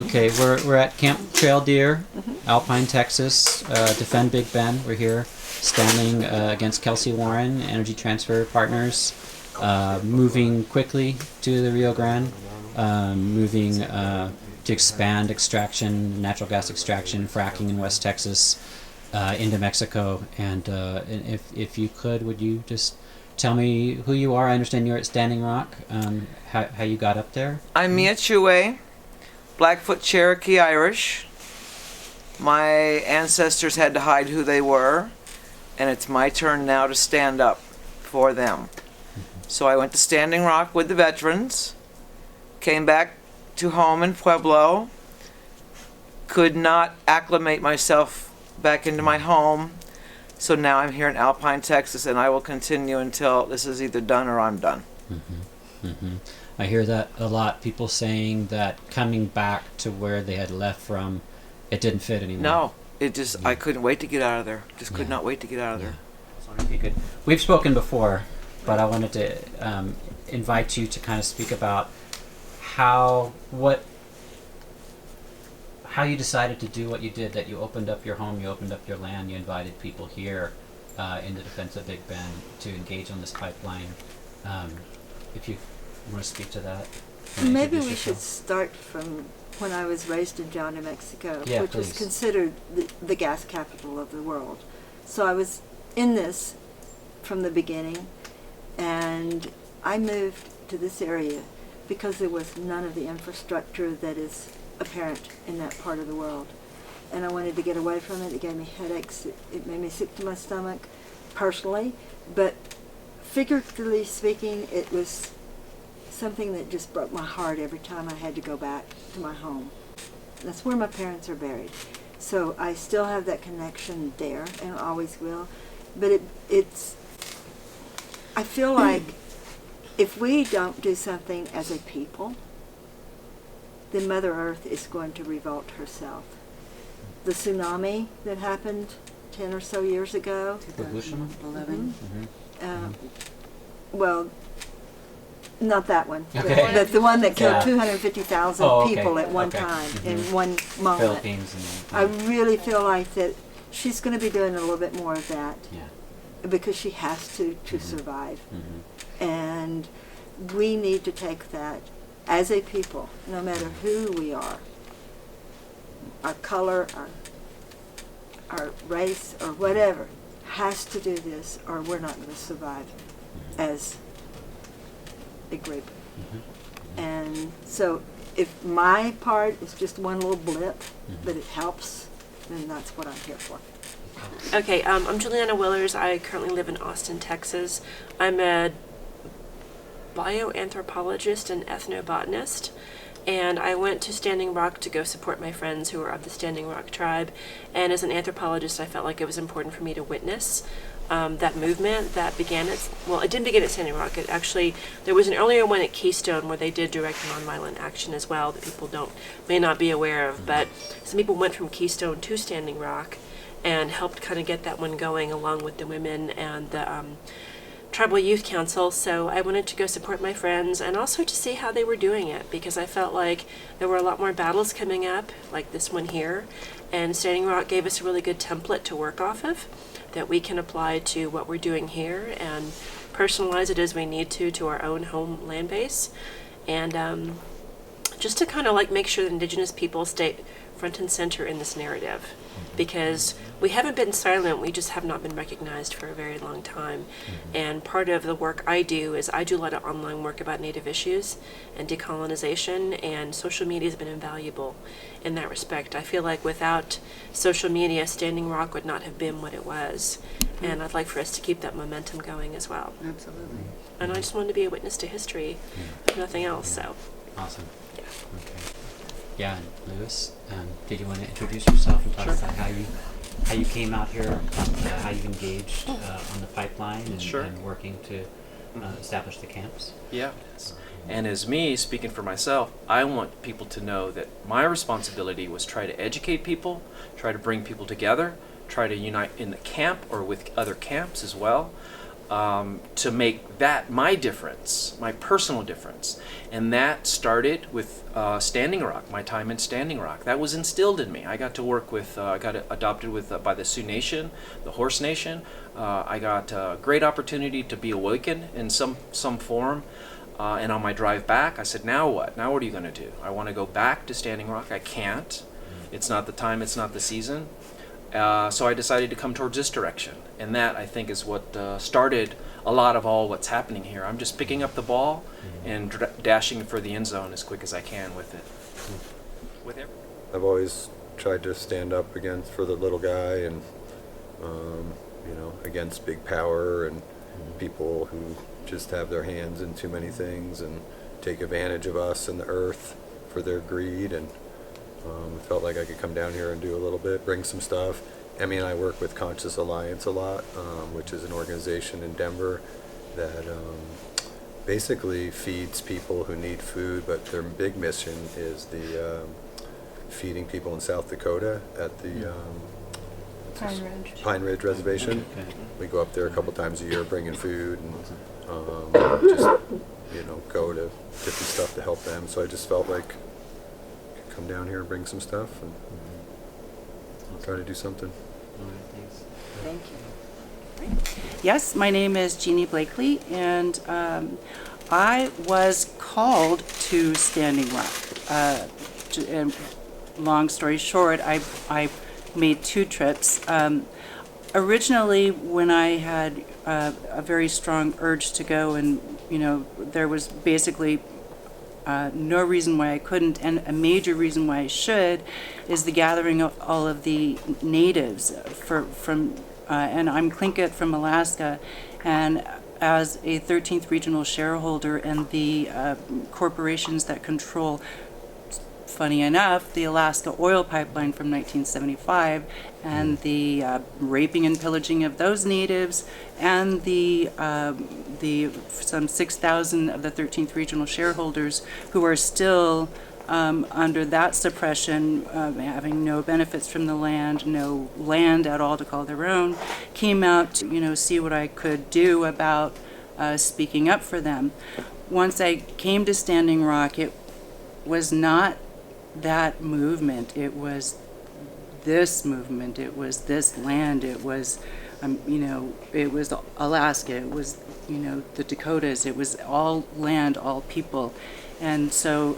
Okay, we're at Camp Trail Deer, Alpine, Texas. Defend Big Bend. We're here standing against Kelsey Warren, Energy Transfer Partners, moving quickly to the Rio Grande, moving to expand extraction, natural gas extraction, fracking in West Texas, into Mexico. And if you could, would you just tell me who you are? I understand you're at Standing Rock. How you got up there? I'm Mia Chue, Blackfoot Cherokee Irish. My ancestors had to hide who they were, and it's my turn now to stand up for them. So I went to Standing Rock with the veterans, came back to home in Pueblo, could not acclimate myself back into my home, so now I'm here in Alpine, Texas, and I will continue until this is either done or I'm done. I hear that a lot. People saying that coming back to where they had left from, it didn't fit anymore. No, it just, I couldn't wait to get out of there. Just could not wait to get out of there. So if you could, we've spoken before, but I wanted to invite you to kind of speak about how you decided to do what you did, that you opened up your home, you opened up your land, you invited people here in the defense of Big Bend to engage on this pipeline. If you want to speak to that. Maybe we should start from when I was raised in John, New Mexico, which please. is considered the gas capital of the world. So I was in this from the beginning, and I moved to this area because there was none of the infrastructure that is apparent in that part of the world. And I wanted to get away from it. It gave me headaches. It made me sick to my stomach personally, but figuratively speaking, it was something that just broke my heart every time I had to go back to my home. That's where my parents are buried. So I still have that connection there and always will. But I feel like if we don't do something as a people, then Mother Earth is going to revolt herself. The tsunami that happened 10 or so years ago. 2011. Well, not that one, Okay. but the one that killed Yeah. 250,000 people at one Okay. time in one moment. Philippines I and really feel like that she's going to be doing a little bit more of that yeah. because she has to survive. And we need to take that as a people, no matter who we are, our color, our race, or whatever, has to do this or we're not going to survive as a group. And so if my part is just one little blip, but it helps, then that's what I'm here for. Okay, I'm Juliana Willers. I currently live in Austin, Texas. I'm a bioanthropologist and ethnobotanist, and I went to Standing Rock to go support my friends who are of the Standing Rock tribe. And as an anthropologist, I felt like it was important for me to witness that movement that began it didn't begin at Standing Rock. It actually, there was an earlier one at Keystone where they did direct nonviolent action as well that people may not be aware of. But some people went from Keystone to Standing Rock and helped kind of get that one going along with the women and the Tribal Youth Council. So I wanted to go support my friends and also to see how they were doing it, because I felt like there were a lot more battles coming up, like this one here, and Standing Rock gave us a really good template to work off of that we can apply to what we're doing here and personalize it as we need to our own home land base, and just to kind of like make sure that Indigenous people stay front and center in this narrative, because we haven't been silent, we just have not been recognized for a very long time. And part of the work I do is I do a lot of online work about Native issues and decolonization, and social media has been invaluable in that respect. I feel like without social media, Standing Rock would not have been what it was, and I'd like for us to keep that momentum going as well. Absolutely. And I just wanted to be a witness to history, if nothing else. So Awesome. yeah. Okay. Yeah, and Lewis, did you want to introduce yourself and talk about how you came out here, how you engaged on the pipeline and working to establish the camps? Yeah. And as me, speaking for myself, I want people to know that my responsibility was try to educate people, try to bring people together, try to unite in the camp or with other camps as well. to make that my difference, my personal difference. And that started with Standing Rock, my time in Standing Rock. That was instilled in me. I got to work with, I got adopted with by the Sioux Nation, the Horse Nation. I got a great opportunity to be awakened in some form. And on my drive back, I said, now what? Now what are you going to do? I want to go back to Standing Rock. I can't. It's not the time. It's not the season. So I decided to come towards this direction. And that, I think, is what started a lot of all what's happening here. I'm just picking up the ball and dashing for the end zone as quick as I can with it. With every- I've always tried to stand up for the little guy and, against big power and people who just have their hands in too many things and take advantage of us and the earth for their greed. And felt like I could come down here and do a little bit, bring some stuff. Emmy and I work with Conscious Alliance a lot, which is an organization in Denver that basically feeds people who need food, but their big mission is the feeding people in South Dakota at the Pine Ridge Reservation. Okay. We go up there a couple times a year bringing food and just go to different stuff to help them. So I just felt like I could come down here and bring some stuff and try to do something. All right, thanks. Thank you. Yes, my name is Jeannie Blakely, and I was called to Standing Rock. And long story short, I made 2 trips. Originally, when I had a very strong urge to go, and there was basically no reason why I couldn't, and a major reason why I should, is the gathering of all of the natives from and I'm Tlingit from Alaska, and as a 13th regional shareholder and the corporations that control, funny enough, the Alaska oil pipeline from 1975, and the raping and pillaging of those natives, and the some 6,000 of the 13th regional shareholders who are still under that suppression, having no benefits from the land, no land at all to call their own, came out to see what I could do about speaking up for them. Once I came to Standing Rock, it was not that movement. It was this movement. It was this land. It was, it was Alaska. It was, the Dakotas. It was all land, all people. And so,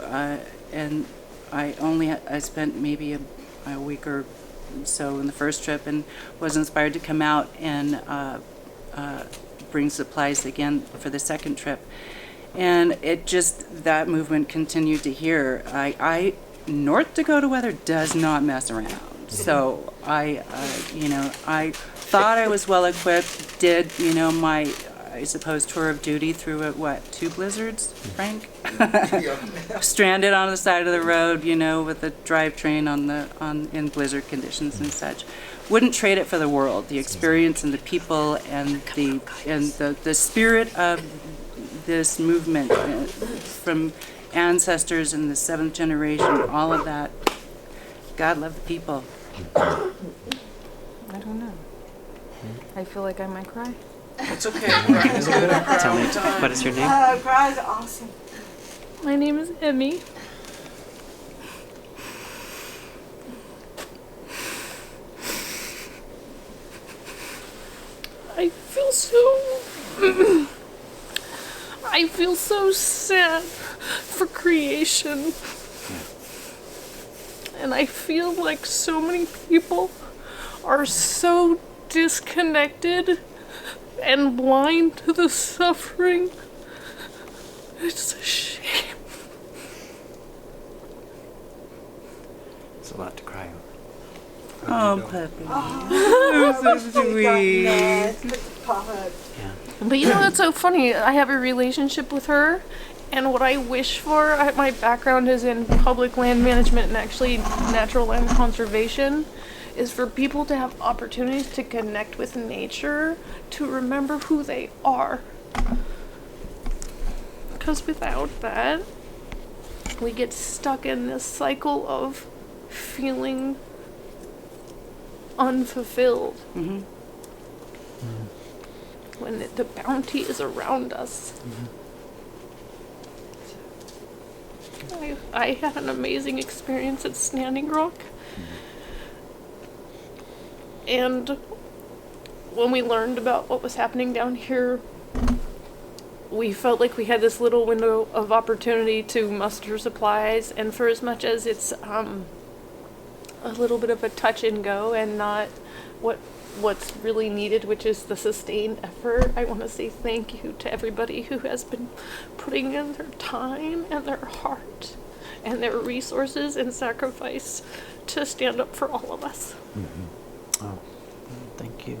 and I spent maybe a week or so in the first trip, and was inspired to come out and bring supplies again for the second trip. And that movement continued to here. North Dakota weather does not mess around. So I thought I was well equipped, did, my, I suppose, tour of duty through 2 blizzards, Frank? Stranded on the side of the road, with a drivetrain in blizzard conditions and such. Wouldn't trade it for the world. The experience and the people and the spirit of this movement from ancestors in the 7th generation, all of that. God love the people. I don't know. I feel like I might cry. It's okay. Crying is good. I cry Tell all me, the time. what is your name? Cries are awesome. My name is Emmy. I feel so sad for creation. And I feel like so many people are so disconnected and blind to the suffering. It's a shame. It's a lot to cry over. Oh, puppy. So sweet. Yeah. But that's so funny. I have a relationship with her, and what I wish for, my background is in public land management and actually natural land conservation, is for people to have opportunities to connect with nature, to remember who they are. Because without that, we get stuck in this cycle of feeling unfulfilled. Mm-hmm. when the bounty is around us. I had an amazing experience at Standing Rock. And when we learned about what was happening down here, we felt like we had this little window of opportunity to muster supplies, and for as much as it's a little bit of a touch and go and not what's really needed, which is the sustained effort, I want to say thank you to everybody who has been putting in their time and their heart and their resources and sacrifice to stand up for all of us. Oh, thank you.